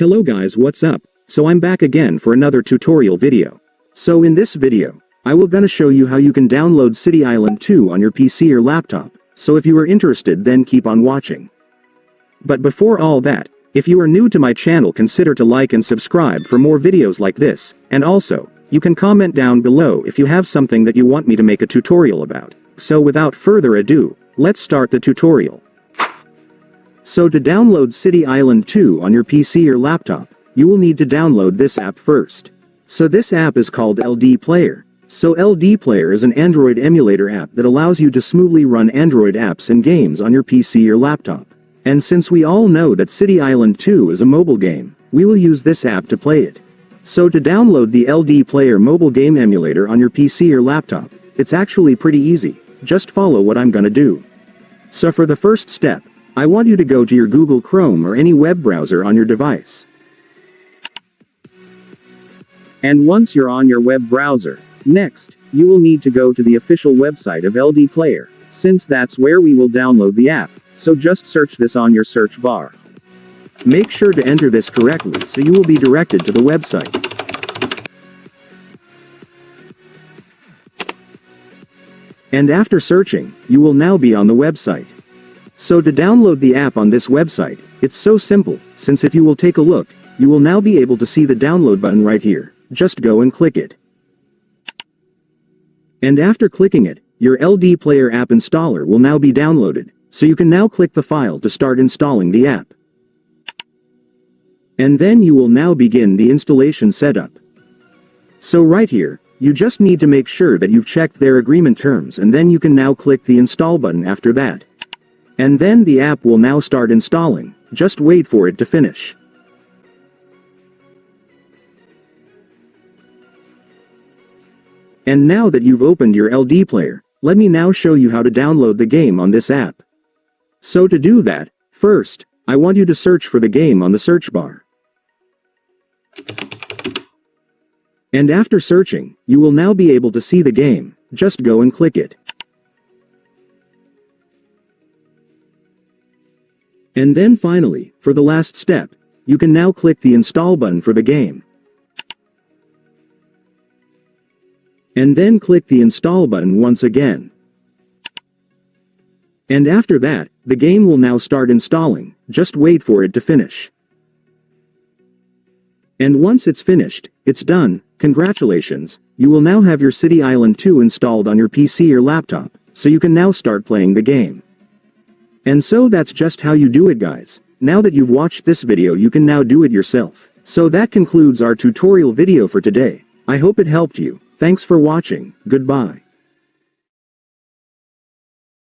Hello guys, what's up? So I'm back again for another tutorial video. So in this video, I will gonna show you how you can download City Island 2 on your PC or laptop, so if you are interested then keep on watching. But before all that, if you are new to my channel consider to like and subscribe for more videos like this, and also, you can comment down below if you have something that you want me to make a tutorial about. So without further ado, let's start the tutorial. So to download City Island 2 on your PC or laptop, you will need to download this app first. So this app is called LDPlayer. So LDPlayer is an Android emulator app that allows you to smoothly run Android apps and games on your PC or laptop. And since we all know that City Island 2 is a mobile game, we will use this app to play it. So to download the LDPlayer mobile game emulator on your PC or laptop, it's actually pretty easy. Just follow what I'm gonna do. So for the first step, I want you to go to your Google Chrome or any web browser on your device. And once you're on your web browser, next, you will need to go to the official website of LDPlayer, since that's where we will download the app, so just search this on your search bar. Make sure to enter this correctly so you will be directed to the website. And after searching, you will now be on the website. So to download the app on this website, it's so simple, since if you will take a look, you will now be able to see the download button right here. Just go and click it. And after clicking it, your LDPlayer app installer will now be downloaded, so you can now click the file to start installing the app. And then you will now begin the installation setup. So right here, you just need to make sure that you've checked their agreement terms and then you can now click the install button after that. And then the app will now start installing, just wait for it to finish. And now that you've opened your LDPlayer, let me now show you how to download the game on this app. So to do that, first, I want you to search for the game on the search bar. And after searching, you will now be able to see the game, just go and click it. And then finally, for the last step, you can now click the install button for the game. And then click the install button once again. And after that, the game will now start installing, just wait for it to finish. And once it's finished, it's done, congratulations, you will now have your City Island 2 installed on your PC or laptop, so you can now start playing the game. And so that's just how you do it guys. Now that you've watched this video you can now do it yourself. So that concludes our tutorial video for today. I hope it helped you. Thanks for watching, goodbye.